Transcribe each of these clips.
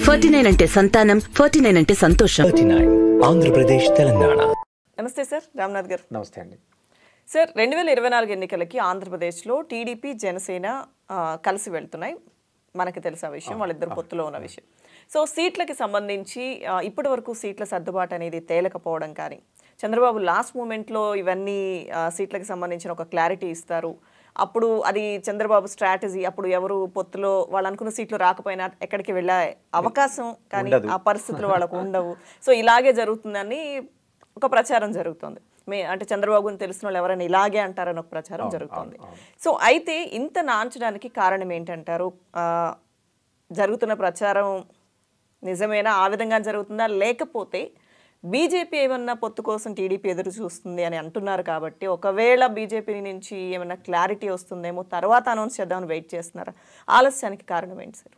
49 అంటే సంతానం, 49 అంటే సంతోషం. 39 ఆంధ్రప్రదేశ్ తెలంగాణ. నమస్తే సార్, రామ్నాథ్ గారు. నమస్తే అండి. సార్, 2024 ఎన్నికలకి ఆంధ్రప్రదేశ్లో టీడీపీ జనసేన కలిసి వెళ్తున్నాయి. మనకి తెలిసిన విషయం, వాళ్ళిద్దరు పొత్తులో ఉన్న విషయం. సో సీట్లకి సంబంధించి ఇప్పటి వరకు సీట్ల సర్దుబాటు అనేది తేలకపోవడం, కానీ చంద్రబాబు లాస్ట్ మూమెంట్లో ఇవన్నీ సీట్లకి సంబంధించిన ఒక క్లారిటీ ఇస్తారు. అప్పుడు అది చంద్రబాబు స్ట్రాటజీ. అప్పుడు ఎవరు పొత్తులో వాళ్ళు అనుకున్న సీట్లు రాకపోయినా ఎక్కడికి వెళ్ళే అవకాశం కానీ ఆ పరిస్థితులు వాళ్ళకు ఉండవు. సో ఇలాగే జరుగుతుందని ఒక ప్రచారం జరుగుతుంది. అంటే చంద్రబాబుని తెలిసిన వాళ్ళు ఎవరైనా ఇలాగే అంటారని ఒక ప్రచారం జరుగుతుంది. సో అయితే ఇంత నాంచడానికి కారణం ఏంటంటారు? జరుగుతున్న ప్రచారం నిజమేనా? ఆ విధంగా జరుగుతుందా? లేకపోతే బీజేపీ ఏమన్నా పొత్తు కోసం టీడీపీ ఎదురు చూస్తుంది అని అంటున్నారు కాబట్టి ఒకవేళ బీజేపీ నుంచి ఏమైనా క్లారిటీ వస్తుందేమో తర్వాత అనౌన్స్ చేద్దామని వెయిట్ చేస్తున్నారా? ఆలస్యానికి కారణం ఏంటి సార్?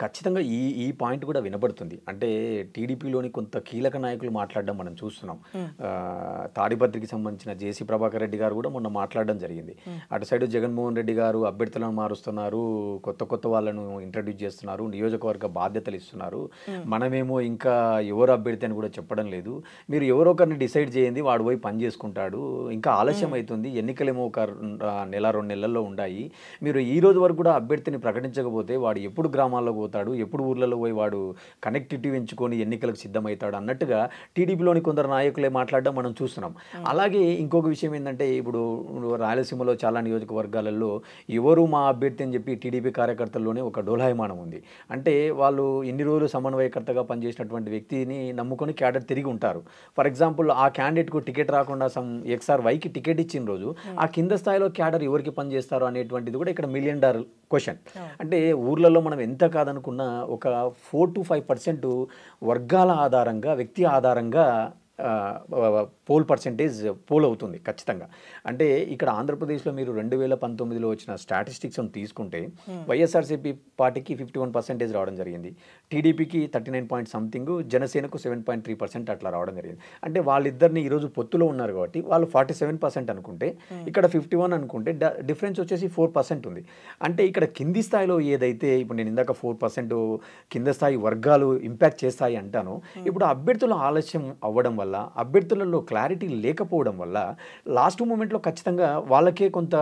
ఖచ్చితంగా ఈ పాయింట్ కూడా వినబడుతుంది. అంటే టీడీపీలోని కొంత కీలక నాయకులు మాట్లాడడం మనం చూస్తున్నాం. తాడిపత్రికి సంబంధించిన జేసీ ప్రభాకర్ రెడ్డి గారు కూడా మొన్న మాట్లాడడం జరిగింది. అటు సైడ్ జగన్మోహన్ రెడ్డి గారు అభ్యర్థులను మారుస్తున్నారు, కొత్త వాళ్ళను ఇంట్రడ్యూస్ చేస్తున్నారు, నియోజకవర్గ బాధ్యతలు ఇస్తున్నారు. మనమేమో ఇంకా ఎవరు అభ్యర్థి అని కూడా చెప్పడం లేదు. మీరు ఎవరో ఒకరిని డిసైడ్ చేయండి, వాడు పోయి పని చేసుకుంటాడు, ఇంకా ఆలస్యం అవుతుంది, ఎన్నికలేమో ఒక నెల 2 నెలల్లో ఉన్నాయి. మీరు ఈ రోజు వరకు కూడా అభ్యర్థిని ప్రకటించకపోతే వాడు ఎప్పుడు గ్రామాల్లో పోతాడు, ఎప్పుడు ఊర్లలో పోయి వాడు కనెక్టివిటీ ఎంచుకొని ఎన్నికలకు సిద్ధమవుతాడు అన్నట్టుగా టీడీపీలోని కొందరు నాయకులే మాట్లాడడం మనం చూస్తున్నాం. అలాగే ఇంకొక విషయం ఏంటంటే, ఇప్పుడు రాయలసీమలో చాలా నియోజకవర్గాలలో ఎవరు మా అభ్యర్థి అని చెప్పి టీడీపీ కార్యకర్తల్లోనే ఒక డోలాయమానం ఉంది. అంటే వాళ్ళు ఇన్ని రోజులు సమన్వయకర్తగా పనిచేసినటువంటి వ్యక్తిని నమ్ముకొని క్యాడర్ తిరిగి ఉంటారు. ఫర్ ఎగ్జాంపుల్, ఆ క్యాండిడేట్కు టికెట్ రాకుండా XRYకి టికెట్ ఇచ్చిన రోజు ఆ కింద స్థాయిలో క్యాడర్ ఎవరికి పనిచేస్తారు అనేటువంటిది కూడా ఇక్కడ $1 మిలియన్ క్వశ్చన్. అంటే ఊర్లలో మనం ఎంత కాదనుకున్న ఒక 4 to 5% వర్గాల ఆధారంగా, వ్యక్తి ఆధారంగా పోల్ పర్సెంటేజ్ పోల్ అవుతుంది ఖచ్చితంగా. అంటే ఇక్కడ ఆంధ్రప్రదేశ్లో మీరు 2019లో వచ్చిన స్టాటిస్టిక్స్ తీసుకుంటే వైఎస్ఆర్సీపీ పార్టీకి 51% రావడం జరిగింది, టీడీపీకి 39 సంథింగ్, జనసేనకు 7.3% అట్లా రావడం జరిగింది. అంటే వాళ్ళిద్దరిని ఈరోజు పొత్తులో ఉన్నారు కాబట్టి వాళ్ళు 47% అనుకుంటే ఇక్కడ 51 అనుకుంటే డిఫరెన్స్ వచ్చేసి 4% ఉంది. అంటే ఇక్కడ కింది స్థాయిలో ఏదైతే ఇప్పుడు నేను ఇందాక 4% కింద స్థాయి వర్గాలు ఇంపాక్ట్ చేస్తాయి అంటానో, ఇప్పుడు అభ్యర్థుల ఆలస్యం అవ్వడం వల్ల, అభ్యర్థులలో క్లారిటీ లేకపోవడం వల్ల లాస్ట్ మూమెంట్లో ఖచ్చితంగా వాళ్ళకే కొంత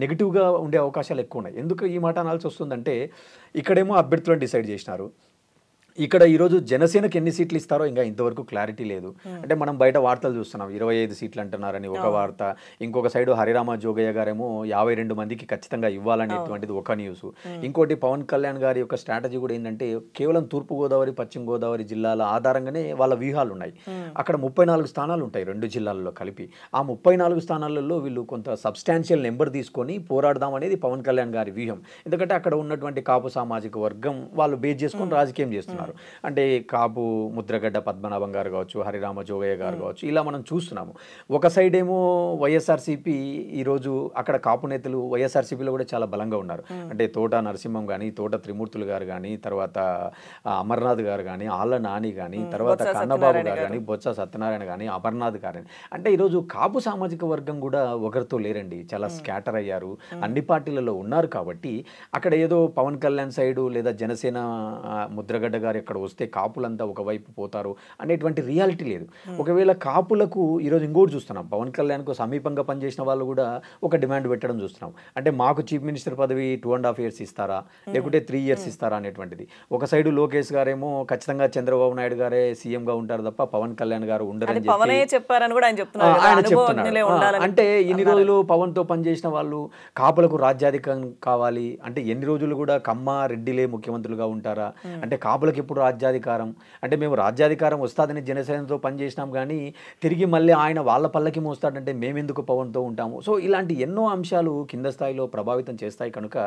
నెగిటివ్గా ఉండే అవకాశాలు ఎక్కువ ఉన్నాయి. ఎందుకు ఈ మాట అనాల్సి వస్తుందంటే, ఇక్కడేమో అభ్యర్థులను డిసైడ్ చేసినారు, ఇక్కడ ఈరోజు జనసేనకి ఎన్ని సీట్లు ఇస్తారో ఇంకా ఇంతవరకు క్లారిటీ లేదు. అంటే మనం బయట వార్తలు చూస్తున్నాం, 25 సీట్లు అంటున్నారని ఒక వార్త, ఇంకొక సైడు హరిరామ జోగయ్య గారేమో 52 మందికి ఖచ్చితంగా ఇవ్వాలనేటువంటిది ఒక న్యూస్. ఇంకోటి పవన్ కళ్యాణ్ గారి యొక్క స్ట్రాటజీ కూడా ఏంటంటే, కేవలం తూర్పుగోదావరి పశ్చిమ గోదావరి జిల్లాల ఆధారంగానే వాళ్ళ వ్యూహాలు ఉన్నాయి. అక్కడ 34 స్థానాలు ఉంటాయి 2 జిల్లాల్లో కలిపి. ఆ 34 స్థానాలలో వీళ్ళు కొంత సబ్స్టాన్షియల్ నెంబర్ తీసుకొని పోరాడదాం అనేది పవన్ కళ్యాణ్ గారి వ్యూహం. ఎందుకంటే అక్కడ ఉన్నటువంటి కాపు సామాజిక వర్గం వాళ్ళు బేస్ చేసుకొని రాజకీయం చేస్తున్నారు. అంటే కాపు ముద్రగడ్డ పద్మనాభం గారు కావచ్చు, హరిరామ జోగయ్య గారు కావచ్చు, ఇలా మనం చూస్తున్నాము. ఒక సైడ్ ఏమో వైఎస్ఆర్సీపీ ఈరోజు అక్కడ కాపు నేతలు వైఎస్ఆర్సీపీలో కూడా చాలా బలంగా ఉన్నారు. అంటే తోట నరసింహం కానీ, తోట త్రిమూర్తులు గారు కానీ, తర్వాత అమర్నాథ్ గారు కానీ, ఆళ్ళ నాని కానీ, తర్వాత కన్నబాబు గారు కానీ, బొత్స సత్యనారాయణ కానీ, అమర్నాథ్ గారు. అంటే ఈరోజు కాపు సామాజిక వర్గం కూడా ఒకరితో లేరండి, చాలా స్కాటర్ అయ్యారు, అన్ని పార్టీలలో ఉన్నారు. కాబట్టి అక్కడ ఏదో పవన్ కళ్యాణ్ సైడు లేదా జనసేన ముద్రగడ్డ గారు ఎక్కడ వస్తే కాపులంతా ఒకవైపు పోతారు అనేటువంటి రియాలిటీ లేదు. ఒకవేళ కాపులకు ఈరోజు ఇంకోటి చూస్తున్నాం, పవన్ కళ్యాణ్కు సమీపంగా పనిచేసిన వాళ్ళు కూడా ఒక డిమాండ్ పెట్టడం చూస్తున్నాం. అంటే మాకు చీఫ్ మినిస్టర్ పదవి 2.5 years ఇస్తారా, లేకుంటే 3 years ఇస్తారా అనేటువంటిది. ఒక సైడు లోకేష్ గారేమో ఖచ్చితంగా చంద్రబాబు నాయుడు గారే సీఎంగా ఉంటారు తప్ప పవన్ కళ్యాణ్ గారు ఉండరని చెప్తున్నారు. అంటే ఎన్ని రోజులు పవన్తో పనిచేసిన వాళ్ళు కాపులకు రాజ్యాధికారం కావాలి అంటే ఎన్ని రోజులు కూడా కమ్మ రెడ్డిలే ముఖ్యమంత్రులుగా ఉంటారా? అంటే కాపులకు ఎప్పుడు రాజ్యాధికారం అంటే మేము రాజ్యాధికారం వస్తాదని జనసేనతో పనిచేసినాం, కానీ తిరిగి మళ్ళీ ఆయన వాళ్ళ పల్లకి మోస్తాడంటే మేమెందుకు పవన్తో ఉంటాము? సో ఇలాంటి ఎన్నో అంశాలు కింద స్థాయిలో ప్రభావితం చేస్తాయి. కనుక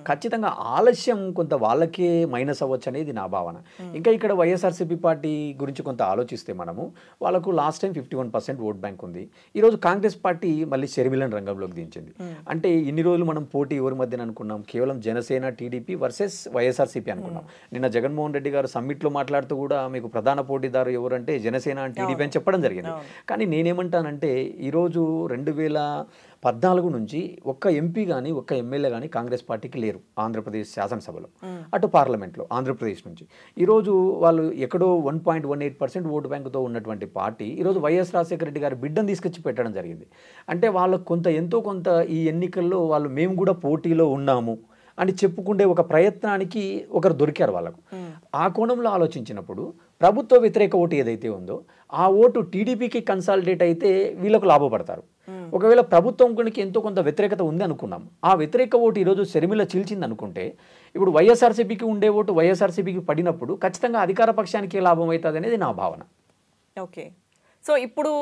ఖచ్చితంగా ఆలస్యం కొంత వాళ్ళకే మైనస్ అవ్వచ్చు అనేది నా భావన. ఇంకా ఇక్కడ వైఎస్ఆర్సీపీ పార్టీ గురించి కొంత ఆలోచిస్తే మనము, వాళ్ళకు లాస్ట్ టైం 51% ఓట్ బ్యాంక్ ఉంది. ఈరోజు కాంగ్రెస్ పార్టీ మళ్ళీ షర్మిలను రంగంలోకి దించింది. అంటే ఇన్ని రోజులు మనం పోటీ ఎవరి మధ్యన అనుకున్నాం, కేవలం జనసేన టీడీపీ వర్సెస్ వైఎస్ఆర్సీపీ అనుకున్నాం. నిన్న జగన్మోహన్ రెడ్డి గారు గారు సమ్మిట్లో మాట్లాడుతూ కూడా మీకు ప్రధాన పోటీదారు ఎవరంటే జనసేన అని టీడీపీ అని చెప్పడం జరిగింది. కానీ నేనేమంటానంటే ఈరోజు 2014 నుంచి ఒక్క ఎంపీ కానీ ఒక్క ఎమ్మెల్యే కానీ కాంగ్రెస్ పార్టీకి లేరు ఆంధ్రప్రదేశ్ శాసనసభలో, అటు పార్లమెంట్లో ఆంధ్రప్రదేశ్ నుంచి. ఈరోజు వాళ్ళు ఎక్కడో 1.18% ఓటు బ్యాంకుతో ఉన్నటువంటి పార్టీ ఈరోజు వైఎస్ రాజశేఖర రెడ్డి గారి బిడ్డను తీసుకొచ్చి పెట్టడం జరిగింది. అంటే వాళ్ళకు ఎంతో కొంత ఈ ఎన్నికల్లో వాళ్ళు మేము కూడా పోటీలో ఉన్నాము అని చెప్పుకుంటే ఒక ప్రయత్నానికి ఒకరు దొరికారు వాళ్ళకు. ఆ కోణంలో ఆలోచించినప్పుడు ప్రభుత్వ వ్యతిరేక ఓటు ఏదైతే ఉందో ఆ ఓటు టీడీపీకి కన్సాలిడేట్ అయితే వీళ్ళకు లాభపడతారు. ఒకవేళ ప్రభుత్వం కొనికి ఎంతో కొంత వ్యతిరేకత ఉంది అనుకున్నాం, ఆ వ్యతిరేక ఓటు ఈరోజు శర్మిల చీల్చింది అనుకుంటే ఇప్పుడు వైఎస్ఆర్సీపీకి ఉండే ఓటు వైఎస్ఆర్సీపీకి పడినప్పుడు ఖచ్చితంగా అధికార పక్షానికి లాభం అవుతుంది అనేది నా భావన. ఓకే, సో ఇప్పుడు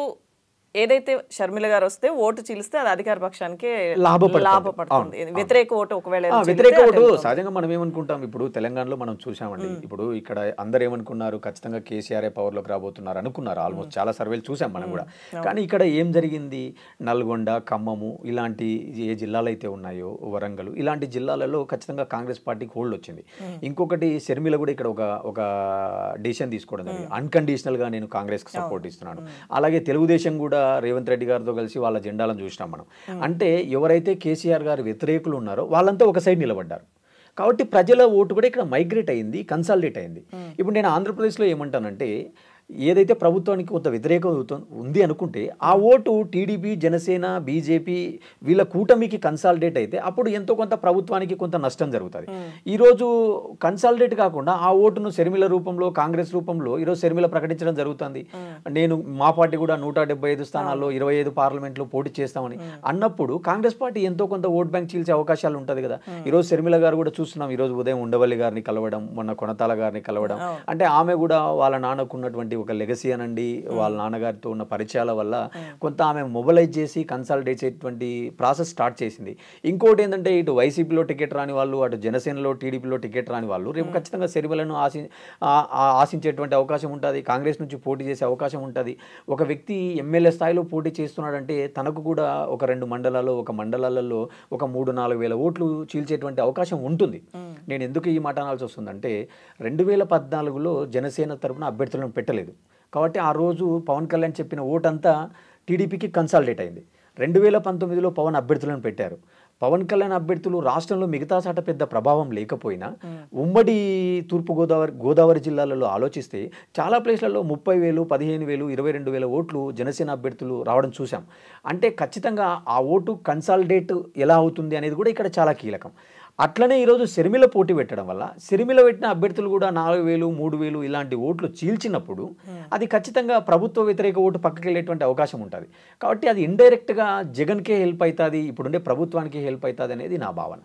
ఏదైతే షర్మిల గారు వస్తే ఓటు చీలిస్తే అది అధికార పక్షానికి లాభపడుతుంది. వ్యతిరేక ఓటు ఒకవేళ వ్యతిరేక ఓటు సహజంగా మనం ఏమనుకుంటాం, ఇప్పుడు తెలంగాణలో మనం చూసామండి. ఇప్పుడు ఇక్కడ అందరు ఏమనుకున్నారు, ఖచ్చితంగా కేసీఆర్ పవర్లోకి రాబోతున్నారు అనుకున్నారు. ఆల్మోస్ట్ చాలా సర్వేలు చూసాం మనం కూడా. కానీ ఇక్కడ ఏం జరిగింది, నల్గొండ, ఖమ్మము ఇలాంటి ఏ జిల్లాలు అయితే ఉన్నాయో, వరంగల్ ఇలాంటి జిల్లాలలో ఖచ్చితంగా కాంగ్రెస్ పార్టీకి హోల్డ్ వచ్చింది. ఇంకొకటి షర్మిల కూడా ఇక్కడ ఒక డిసిషన్ తీసుకోవడం జరిగింది, అన్కండిషనల్గా నేను కాంగ్రెస్కి సపోర్ట్ ఇస్తున్నాను. అలాగే తెలుగుదేశం కూడా రేవంత్ రెడ్డి గారితో కలిసి వాళ్ళ జెండాలను చూసినాం మనం. అంటే ఎవరైతే కేసీఆర్ గారి వ్యతిరేకులు ఉన్నారో వాళ్ళంతా ఒక సైడ్ నిలబడ్డారు. కాబట్టి ప్రజల ఓటు కూడా ఇక్కడ మైగ్రేట్ అయింది, కన్సాలిడేట్ అయింది. ఇప్పుడు నేను ఆంధ్రప్రదేశ్లో ఏమంటానంటే ఏదైతే ప్రభుత్వానికి కొంత వ్యతిరేకత ఉంది అనుకుంటే ఆ ఓటు టీడీపీ, జనసేన, బీజేపీ వీళ్ళ కూటమికి కన్సాలిడేట్ అయితే అప్పుడు ఎంతో కొంత ప్రభుత్వానికి కొంత నష్టం జరుగుతుంది. ఈరోజు కన్సాలిడేట్ కాకుండా ఆ ఓటును షర్మిల రూపంలో, కాంగ్రెస్ రూపంలో ఈరోజు షర్మిల ప్రకటించడం జరుగుతుంది. నేను మా పార్టీ కూడా 175 స్థానాల్లో 25 పార్లమెంట్లో పోటీ చేస్తామని అన్నప్పుడు కాంగ్రెస్ పార్టీ ఎంతో కొంత ఓట్ బ్యాంక్ చీల్చే అవకాశాలు ఉంటుంది కదా. ఈరోజు షర్మిల గారు కూడా చూస్తున్నాం, ఈరోజు ఉదయం ఉండవల్లి గారిని కలవడం, మొన్న కొనతాల గారిని కలవడం. అంటే ఆమె కూడా వాళ్ళ నాన్నకున్నటువంటి ఒక లెగసీ అనండి, వాళ్ళ నాన్నగారితో ఉన్న పరిచయాల వల్ల కొంత ఆమె మొబిలైజ్ చేసి కన్సాలిడేట్ చేసేటువంటి ప్రాసెస్ స్టార్ట్ చేసింది. ఇంకోటి ఏంటంటే ఇటు వైసీపీలో టికెట్ రాని వాళ్ళు, అటు జనసేనలో, టీడీపీలో టికెట్ రాని వాళ్ళు రేపు ఖచ్చితంగా షర్మిలను ఆశించేటువంటి అవకాశం ఉంటుంది, కాంగ్రెస్ నుంచి పోటీ చేసే అవకాశం ఉంటుంది. ఒక వ్యక్తి ఎమ్మెల్యే స్థాయిలో పోటీ చేస్తున్నాడంటే తనకు కూడా ఒక 2 మండలాల్లో, ఒక మండలాలలో ఒక 3-4 వేల ఓట్లు చీల్చేటువంటి అవకాశం ఉంటుంది. నేను ఎందుకు ఈ మాట అనాల్సి వస్తుందంటే 2014లో జనసేన తరపున అభ్యర్థులను పెట్టలేదు కాబట్టి ఆ రోజు పవన్ కళ్యాణ్ చెప్పిన ఓటంతా టీడీపీకి కన్సాలిడేట్ అయింది. 2019లో పవన్ అభ్యర్థులను పెట్టారు. పవన్ కళ్యాణ్ అభ్యర్థులు రాష్ట్రంలో మిగతా చాట పెద్ద ప్రభావం లేకపోయినా ఉమ్మడి గోదావరి జిల్లాలలో ఆలోచిస్తే చాలా ప్లేస్లలో 30,000, 15,000, 22,000 ఓట్లు జనసేన అభ్యర్థులు రావడం చూసాం. అంటే ఖచ్చితంగా ఆ ఓటు కన్సాలిడేట్ ఎలా అవుతుంది అనేది కూడా ఇక్కడ చాలా కీలకం. అట్లనే ఈరోజు షర్మిల పోటీ పెట్టడం వల్ల షర్మిల పెట్టిన అభ్యర్థులు కూడా 4,000, 3,000 ఇలాంటి ఓట్లు చీల్చినప్పుడు అది ఖచ్చితంగా ప్రభుత్వ వ్యతిరేక ఓటు పక్కకి వెళ్ళేటువంటి అవకాశం ఉంటుంది. కాబట్టి అది ఇండైరెక్ట్గా జగన్కే హెల్ప్ అవుతుంది, ఇప్పుడుండే ప్రభుత్వానికి హెల్ప్ అవుతుంది అనేది నా భావన.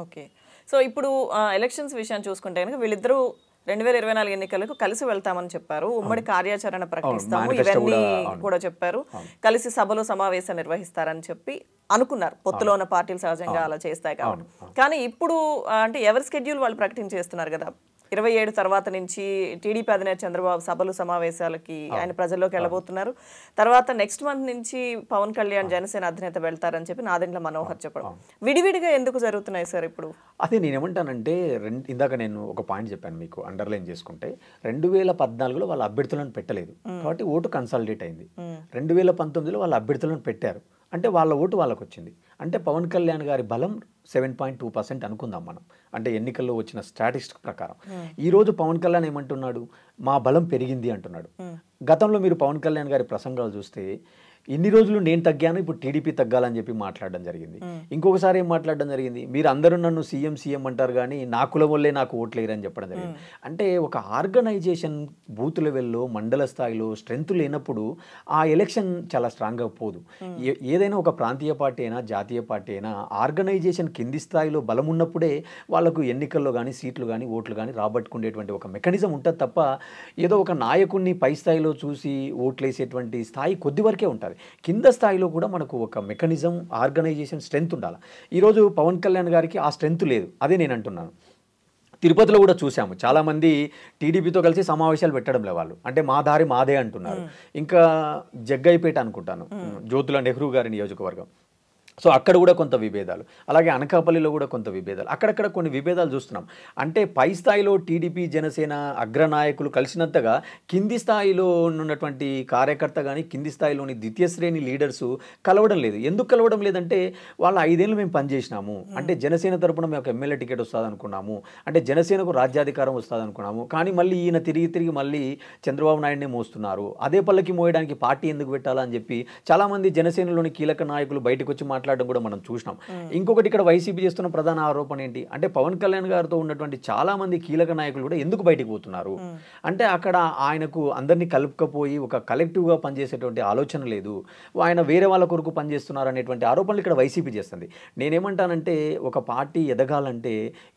ఓకే, సో ఇప్పుడు ఎలక్షన్స్ విషయాన్ని చూసుకుంటే కనుక వీళ్ళిద్దరూ 2024 ఎన్నికలకు కలిసి వెళ్తామని చెప్పారు, ఉమ్మడి కార్యాచరణ ప్రకటిస్తాము ఇవన్నీ కూడా చెప్పారు, కలిసి సభలు సమావేశాలు నిర్వహిస్తారని చెప్పి అనుకున్నారు. పొత్తులో ఉన్న పార్టీలు సహజంగా అలా చేస్తాయి కాబట్టి. కానీ ఇప్పుడు అంటే ఎవరి స్కెడ్యూల్ వాళ్ళు ప్రకటించేస్తున్నారు కదా. 27 తర్వాత నుంచి టీడీపీ అధినేత చంద్రబాబు సభలు సమావేశాలకి ఆయన ప్రజల్లోకి వెళ్ళబోతున్నారు. తర్వాత నెక్స్ట్ మంత్ నుంచి పవన్ కళ్యాణ్ జనసేన అధినేత వెళ్తారని చెప్పి నాదెండ్ల మనోహర్ చెప్పడం. విడివిడిగా ఎందుకు జరుగుతున్నాయి సార్ ఇప్పుడు? అదే నేనేమంటానంటే ఇందాక నేను ఒక పాయింట్ చెప్పాను మీకు, అండర్లైన్ చేసుకుంటే 2014లో వాళ్ళ అభ్యర్థులను పెట్టలేదు కాబట్టి ఓటు కన్సాలిడేట్ అయింది. 2019లో వాళ్ళ అభ్యర్థులను పెట్టారు అంటే వాళ్ళ ఓటు వాళ్ళకు వచ్చింది. అంటే పవన్ కళ్యాణ్ గారి బలం 7.2% అనుకుందాం మనం, అంటే ఎన్నికల్లో వచ్చిన స్టాటిస్టిక్ ప్రకారం. ఈరోజు పవన్ కళ్యాణ్ ఏమంటున్నాడు, మా బలం పెరిగింది అంటున్నాడు. గతంలో మీరు పవన్ కళ్యాణ్ గారి ప్రసంగాలు చూస్తే ఇన్ని రోజులు నేను తగ్గాను, ఇప్పుడు టీడీపీ తగ్గాలని చెప్పి మాట్లాడడం జరిగింది. ఇంకొకసారి ఏం మాట్లాడడం జరిగింది, మీరు అందరూ నన్ను సీఎం అంటారు కానీ నా కులం వల్లే నాకు ఓట్లేరని చెప్పడం జరిగింది. అంటే ఒక ఆర్గనైజేషన్ బూత్ లెవెల్లో, మండల స్థాయిలో స్ట్రెంత్ లేనప్పుడు ఆ ఎలక్షన్ చాలా స్ట్రాంగ్గా పోదు. ఏదైనా ఒక ప్రాంతీయ పార్టీ అయినా, జాతీయ పార్టీ అయినా ఆర్గనైజేషన్ కింది స్థాయిలో బలం ఉన్నప్పుడే వాళ్ళకు ఎన్నికల్లో కానీ, సీట్లు కానీ, ఓట్లు కానీ రాబట్టుకునేటువంటి ఒక మెకానిజం ఉంటుంది తప్ప ఏదో ఒక నాయకుడిని పై స్థాయిలో చూసి ఓట్లేసేటువంటి స్థాయి కొద్ది వరకే ఉంటుంది. కింద స్థాయిలో కూడా మనకు ఒక మెకానిజం, ఆర్గనైజేషన్ స్ట్రెంత్ ఉండాలి. ఈరోజు పవన్ కళ్యాణ్ గారికి ఆ స్ట్రెంత్ లేదు, అదే నేను అంటున్నాను. తిరుపతిలో కూడా చూసాము, చాలామంది టీడీపీతో కలిసి సమావేశాలు పెట్టడంలే వాళ్ళు, అంటే మా దారి మాదే అంటున్నారు. ఇంకా జగ్గైపేట అనుకుంటాను, జ్యోతుల నెహ్రూ గారి నియోజకవర్గం, సో అక్కడ కూడా కొంత విభేదాలు, అలాగే అనకాపల్లిలో కూడా కొంత విభేదాలు, అక్కడక్కడ కొన్ని విభేదాలు చూస్తున్నాం. అంటే పై స్థాయిలో టీడీపీ జనసేన అగ్రనాయకులు కలిసినంతగా కింది స్థాయిలో ఉన్నటువంటి కార్యకర్త కానీ కింది స్థాయిలోని ద్వితీయ శ్రేణి లీడర్స్ కలవడం లేదు. ఎందుకు కలవడం లేదంటే వాళ్ళు 5 ఏళ్ళు మేము పనిచేసినాము, అంటే జనసేన తరపున మేము ఎమ్మెల్యే టికెట్ వస్తుంది అనుకున్నాము, అంటే జనసేనకు రాజ్యాధికారం వస్తుంది అనుకున్నాము, కానీ మళ్ళీ ఈయన తిరిగి మళ్ళీ చంద్రబాబు నాయుడిని మోస్తున్నారు, అదే పల్లకి మోయడానికి పార్టీ ఎందుకు పెట్టాలా అని చెప్పి చాలామంది జనసేనలోని కీలక నాయకులు బయటకు వచ్చి మాట్లాడడం కూడా మనం చూసినాం. ఇంకొకటి ఇక్కడ వైసీపీ చేస్తున్న ప్రధాన ఆరోపణ ఏంటి అంటే పవన్ కళ్యాణ్ గారితో ఉన్నటువంటి చాలా మంది కీలక నాయకులు కూడా ఎందుకు బయటకు పోతున్నారు అంటే అక్కడ ఆయనకు అందరినీ కలుపుకపోయి ఒక కలెక్టివ్గా పనిచేసేటువంటి ఆలోచన లేదు, ఆయన వేరే వాళ్ళ కొరకు పనిచేస్తున్నారు అనేటువంటి ఆరోపణలు ఇక్కడ వైసీపీ చేస్తుంది. నేనేమంటానంటే ఒక పార్టీ ఎదగాలంటే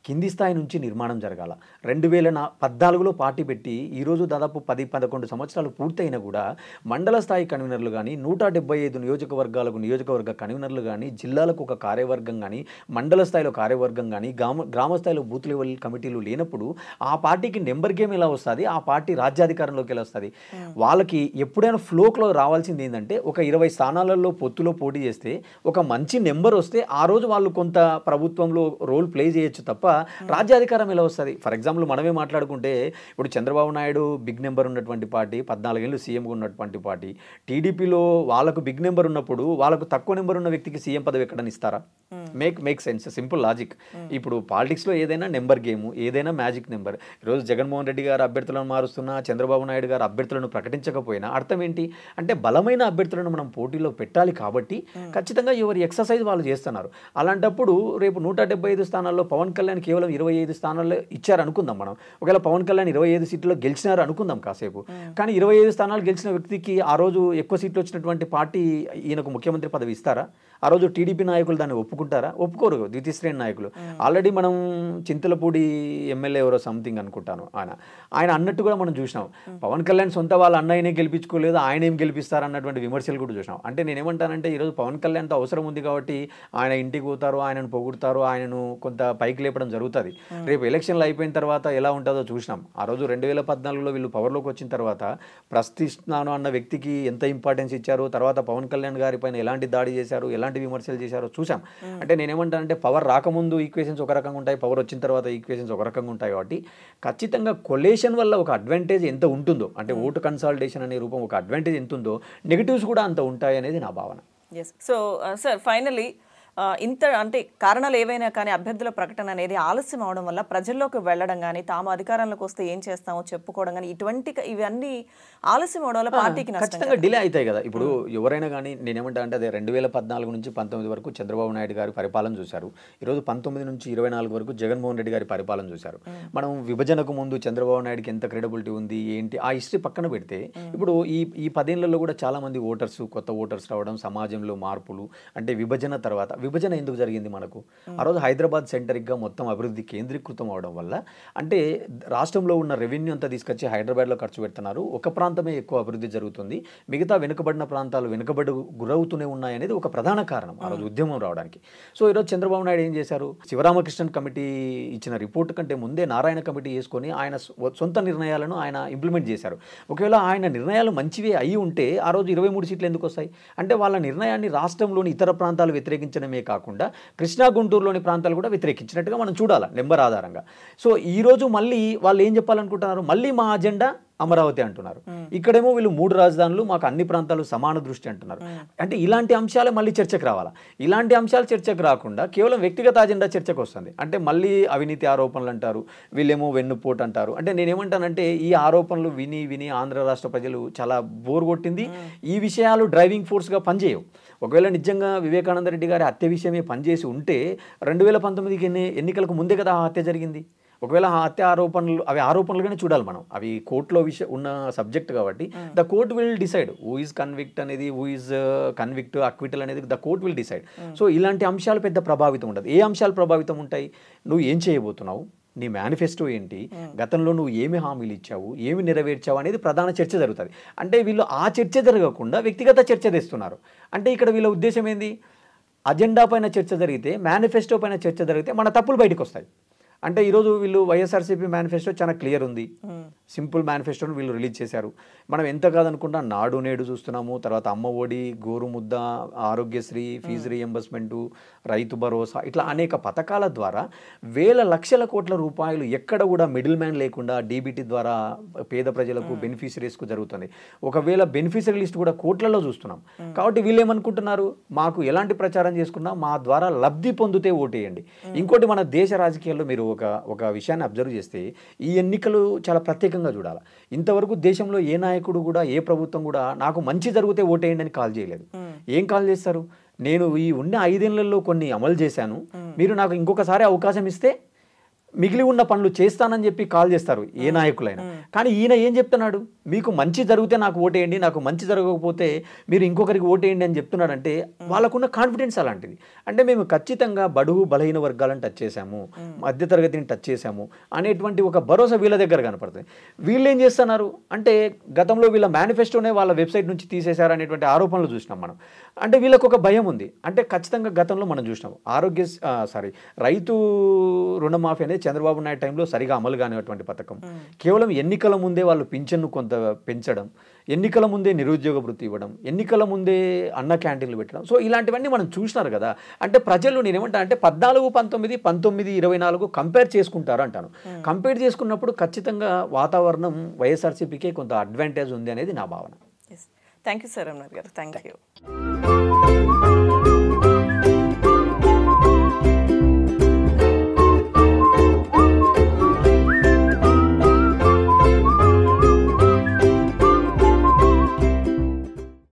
కింది స్థాయి నుంచి నిర్మాణం జరగాల. 2014లో పార్టీ పెట్టి ఈరోజు దాదాపు 10-11 సంవత్సరాలు పూర్తయినా కూడా మండల స్థాయి కన్వీనర్లు కానీ 175 నియోజకవర్గాలకు నియోజకవర్గ కన్వీనర్లు కానీ జిల్లాలకు ఒక కార్యవర్గం కానీ మండల స్థాయిలో కార్యవర్గం కానీ గ్రామ స్థాయిలో బూత్ లెవెల్ కమిటీలు లేనప్పుడు ఆ పార్టీకి నెంబర్ గేమ్ ఎలా వస్తుంది, ఆ పార్టీ రాజ్యాధికారంలోకి ఎలా వస్తుంది? వాళ్ళకి ఎప్పుడైనా ఫ్లోక్లో రావాల్సింది ఏంటంటే ఒక 20 స్థానాలలో పొత్తులో పోటీ చేస్తే ఒక మంచి నెంబర్ వస్తే ఆ రోజు వాళ్ళు కొంత ప్రభుత్వంలో రోల్ ప్లే చేయొచ్చు తప్ప రాజ్యాధికారం ఎలా వస్తుంది? ఫర్ ఎగ్జాంపుల్ మనమే మాట్లాడుకుంటే ఇప్పుడు చంద్రబాబు నాయుడు బిగ్ నెంబర్ ఉన్నటువంటి పార్టీ, 14 ఏళ్ళు సీఎంగా ఉన్నటువంటి పార్టీ, టీడీపీలో వాళ్ళకు బిగ్ నెంబర్ ఉన్నప్పుడు వాళ్ళకు తక్కువ నెంబర్ ఉన్న వ్యక్తికి సీఎం పదవి ఎక్కడని ఇస్తారా? Make sense, simple logic. ఇప్పుడు పాలిటిక్స్లో ఏదైనా నెంబర్ గేమ్, ఏదైనా మ్యాజిక్ నెంబర్. ఈరోజు జగన్మోహన్ రెడ్డి గారు అభ్యర్థులను మారుస్తున్నా, చంద్రబాబు నాయుడు గారు అభ్యర్థులను ప్రకటించకపోయినా అర్థం ఏంటి అంటే బలమైన అభ్యర్థులను మనం పోటీలో పెట్టాలి కాబట్టి ఖచ్చితంగా ఎవరి ఎక్సర్సైజ్ వాళ్ళు చేస్తున్నారు. అలాంటప్పుడు రేపు 175 స్థానాల్లో పవన్ కళ్యాణ్ కేవలం 25 స్థానాల్లో ఇచ్చారు అనుకుందాం మనం. ఒకవేళ పవన్ కళ్యాణ్ 25 సీట్లలో గెలిచినారు అనుకుందాం కాసేపు, కానీ 25 స్థానాలు గెలిచిన వ్యక్తికి ఆ రోజు ఎక్కువ సీట్లు వచ్చినటువంటి పార్టీ ఈయనకు ముఖ్యమంత్రి పదవి ఇస్తారా? ఆ రోజు టీడీపీ నాయకులు దాన్ని ఒప్పుకుంటారా? ఒప్పుకోరు, ద్వితీయ శ్రేణి నాయకులు. ఆల్రెడీ మనం చింతలపూడి ఎమ్మెల్యే ఎవరో సంథింగ్ అనుకుంటాను ఆయన అన్నట్టు కూడా మనం చూసినాం. పవన్ కళ్యాణ్ సొంత వాళ్ళ అన్నయ్యనే గెలిపించుకోలేదు, ఆయన ఏం గెలిపిస్తారు అన్నటువంటి విమర్శలు కూడా చూసినాం. అంటే నేనేమంటానంటే ఈరోజు పవన్ కళ్యాణ్తో అవసరం ఉంది కాబట్టి ఆయన ఇంటికి పోతారు, ఆయనను పొగుడతారు, ఆయనను కొంత పైకి లేపడం జరుగుతుంది. రేపు ఎలక్షన్లు అయిపోయిన తర్వాత ఎలా ఉంటుందో చూసినాం. ఆ రోజు 2014లో వీళ్ళు పవర్లోకి వచ్చిన తర్వాత ప్రశ్నిస్తున్నాను అన్న వ్యక్తికి ఎంత ఇంపార్టెన్స్ ఇచ్చారు, తర్వాత పవన్ కళ్యాణ్ గారి పైన ఎలాంటి దాడి చేశారు, ఎలాంటి విమర్శలు చేశారో చూసాం. అంటే నేనేమంటానంటే పవర్ రాకముందు ఈక్వేషన్స్ ఒక రకంగా ఉంటాయి, పవర్ వచ్చిన తర్వాత ఈక్వేషన్స్ ఒక రకంగా ఉంటాయి. కాబట్టి ఖచ్చితంగా కొలేషన్ వల్ల ఒక అడ్వాంటేజ్ ఎంత ఉంటుందో, అంటే ఓటు కన్సాలిడేషన్ అనే రూపం ఒక అడ్వాంటేజ్ ఎంత ఉందో నెగిటివ్స్ కూడా అంత ఉంటాయి అనేది నా భావన. సో సార్ ఫైనలీ ఇంత అంటే కారణాలు ఏవైనా కానీ అభ్యర్థుల ప్రకటన అనేది ఆలస్యం అవడం వల్ల ప్రజల్లోకి వెళ్ళడం కానీ తాము అధికారంలోకి వస్తే ఏం చేస్తామో చెప్పుకోవడం కానీ ఇవన్నీ ఆలస్యం అవడం వల్ల పార్టీకి ఖచ్చితంగా డిలే అవుతాయి కదా. ఇప్పుడు ఎవరైనా కానీ నేనేమంటా అంటే అదే 2014 నుంచి 19 వరకు చంద్రబాబు నాయుడు గారి పరిపాలన చూశారు. ఈరోజు 19 నుంచి 24 వరకు జగన్మోహన్ రెడ్డి గారి పరిపాలన చూశారు. మనం విభజనకు ముందు చంద్రబాబు నాయుడుకి ఎంత క్రెడిబిలిటీ ఉంది ఏంటి ఆ హిస్టరీ పక్కన పెడితే ఇప్పుడు ఈ 10 ఏళ్లలో కూడా చాలా మంది ఓటర్స్, కొత్త ఓటర్స్ రావడం, సమాజంలో మార్పులు, అంటే విభజన తర్వాత విభజన ఎందుకు జరిగింది మనకు? ఆ రోజు హైదరాబాద్ సెంటరిక్గా మొత్తం అభివృద్ధి కేంద్రీకృతం అవడం వల్ల అంటే రాష్ట్రంలో ఉన్న రెవెన్యూ అంతా తీసుకొచ్చి హైదరాబాద్లో ఖర్చు పెడుతున్నారు, ఒక ప్రాంతమే ఎక్కువ అభివృద్ధి జరుగుతుంది, మిగతా వెనుకబడిన ప్రాంతాలు వెనుకబడి గురవుతూనే ఉన్నాయనేది ఒక ప్రధాన కారణం ఆ రోజు ఉద్యమం రావడానికి. సో ఈరోజు చంద్రబాబు నాయుడు ఏం చేశారు? శివరామకృష్ణన్ కమిటీ ఇచ్చిన రిపోర్ట్ కంటే ముందే నారాయణ కమిటీ చేసుకొని ఆయన సొంత నిర్ణయాలను ఆయన ఇంప్లిమెంట్ చేశారు. ఒకవేళ ఆయన నిర్ణయాలు మంచివే అయి ఉంటే ఆ రోజు 23 సీట్లు ఎందుకు వస్తాయి? అంటే వాళ్ళ నిర్ణయాన్ని రాష్ట్రంలోని ఇతర ప్రాంతాలు వ్యతిరేకించడమే కాకుండా కృష్ణా గుంటూరులోని ప్రాంతాలు కూడా వ్యతిరేకించినట్టుగా మనం చూడాలి నెంబర్ ఆధారంగా. సో ఈరోజు మళ్ళీ వాళ్ళు ఏం చెప్పాలనుకుంటున్నారు? మళ్ళీ మా అజెండా అమరావతి అంటున్నారు. ఇక్కడేమో వీళ్ళు 3 రాజధానులు, మాకు అన్ని ప్రాంతాలు సమాన దృష్టి అంటున్నారు. అంటే ఇలాంటి అంశాలే మళ్ళీ చర్చకు రావాలా? ఇలాంటి అంశాలు చర్చకు రాకుండా కేవలం వ్యక్తిగత అజెండా చర్చకు వస్తుంది. అంటే మళ్ళీ అవినీతి ఆరోపణలు అంటారు, వీళ్ళేమో వెన్నుపోటు అంటారు. అంటే నేనేమంటానంటే ఈ ఆరోపణలు విని ఆంధ్ర రాష్ట్ర ప్రజలు చాలా బోర్ కొట్టింది. ఈ విషయాలు డ్రైవింగ్ ఫోర్స్గా పనిచేయవు. ఒకవేళ నిజంగా వివేకానంద రెడ్డి గారి హత్య విషయమే పనిచేసి ఉంటే 2019 ఎన్నికలకు ముందే కదా ఆ హత్య జరిగింది. ఒకవేళ ఆ హత్య ఆరోపణలుగానే చూడాలి మనం, అవి కోర్టులో ఉన్న సబ్జెక్ట్ కాబట్టి the court will decide who is convict అనేది, హూ ఈజ్ కన్విక్ట్ అక్విటల్ అనేది the court will decide. So ఇలాంటి అంశాలు పెద్ద ప్రభావితం ఉండదు. ఏ అంశాలు ప్రభావితం ఉంటాయి? నువ్వు ఏం చేయబోతున్నావు, నీ మేనిఫెస్టో ఏంటి, గతంలో నువ్వు ఏమి హామీలు ఇచ్చావు, ఏమి నెరవేర్చావు అనేది ప్రధాన చర్చ జరుగుతుంది. అంటే వీళ్ళు ఆ చర్చ జరగకుండా వ్యక్తిగత చర్చ తెస్తున్నారు. అంటే ఇక్కడ వీళ్ళ ఉద్దేశం ఏంది? అజెండా పైన చర్చ జరిగితే, మేనిఫెస్టో పైన చర్చ జరిగితే మన తప్పులు బయటకు వస్తాయి. అంటే ఈరోజు వీళ్ళు వైఎస్ఆర్సీపీ మేనిఫెస్టో చాలా క్లియర్ ఉంది, సింపుల్ మేనిఫెస్టోని వీళ్ళు రిలీజ్ చేశారు. మనం ఎంత కాదనుకున్నా నాడు నేడు చూస్తున్నాము, తర్వాత అమ్మ ఒడి, గోరుముద్ద, ఆరోగ్యశ్రీ, ఫీజు రీఎంబర్స్మెంటు, రైతు భరోసా, ఇట్లా అనేక పథకాల ద్వారా వేల లక్షల కోట్ల రూపాయలు ఎక్కడ కూడా మిడిల్ మ్యాన్ లేకుండా డీబీటీ ద్వారా పేద ప్రజలకు బెనిఫిషరీస్కు జరుగుతుంది. ఒకవేళ బెనిఫిషరీ లిస్ట్ కూడా కోట్లలో చూస్తున్నాం. కాబట్టి వీళ్ళు ఏమనుకుంటున్నారు, మాకు ఎలాంటి ప్రచారం చేసుకున్నా మా ద్వారా లబ్ధి పొందితే ఓటేయండి. ఇంకోటి, మన దేశ రాజకీయాల్లో మీరు ఒక విషయాన్ని అబ్జర్వ్ చేస్తే ఈ ఎన్నికలు చాలా ప్రత్యేకంగా చూడాలి. ఇంతవరకు దేశంలో ఏ నాయకుడు కూడా, ఏ ప్రభుత్వం కూడా నాకు మంచి జరిగితే ఓటేయండి అని కాల్ చేయలేదు. ఏం కాల్ చేస్తారు, నేను ఈ ఉన్న 5 ఏళ్లలో కొన్ని అమలు చేశాను, మీరు నాకు ఇంకొకసారి అవకాశం ఇస్తే మిగిలి ఉన్న పనులు చేస్తానని చెప్పి కాల్ చేస్తారు ఏ నాయకులైనా. కానీ ఈయన ఏం చెప్తున్నాడు, మీకు మంచి జరిగితే నాకు ఓటేయండి, నాకు మంచి జరగకపోతే మీరు ఇంకొకరికి ఓటేయండి అని చెప్తున్నాడంటే వాళ్ళకున్న కాన్ఫిడెన్స్ అలాంటిది. అంటే మేము ఖచ్చితంగా బడుగు బలహీన వర్గాలను టచ్ చేశాము, మధ్యతరగతిని టచ్ చేశాము అనేటువంటి ఒక భరోసా వీళ్ళ దగ్గర కనపడుతుంది. వీళ్ళు ఏం చేస్తున్నారు అంటే, గతంలో వీళ్ళ మేనిఫెస్టోనే వాళ్ళ వెబ్సైట్ నుంచి తీసేశారు అనేటువంటి ఆరోపణలు చూసినాం మనం. అంటే వీళ్ళకు ఒక భయం ఉంది. అంటే ఖచ్చితంగా గతంలో మనం చూసినాం రైతు రుణమాఫీ అనేది చంద్రబాబు నాయుడు టైంలో సరిగా అమలు కానిటువంటి పథకం. కేవలం ఎన్నికల ముందే వాళ్ళు పింఛన్ను కొంత పెంచడం, ఎన్నికల ముందే నిరుద్యోగ వృత్తి ఇవ్వడం, ఎన్నికల ముందే అన్న క్యాంటీన్లు పెట్టడం. సో ఇలాంటివన్నీ మనం చూసినారు కదా. అంటే ప్రజలు నేనేమంటా అంటే 14, 19, 19, 24 కంపేర్ చేసుకుంటారు అంటాను. కంపేర్ చేసుకున్నప్పుడు ఖచ్చితంగా వాతావరణం వైఎస్ఆర్సీపీకే కొంత అడ్వాంటేజ్ ఉంది అనేది నా భావన. థ్యాంక్ యూ సార్, రమణ గారు. Thank you.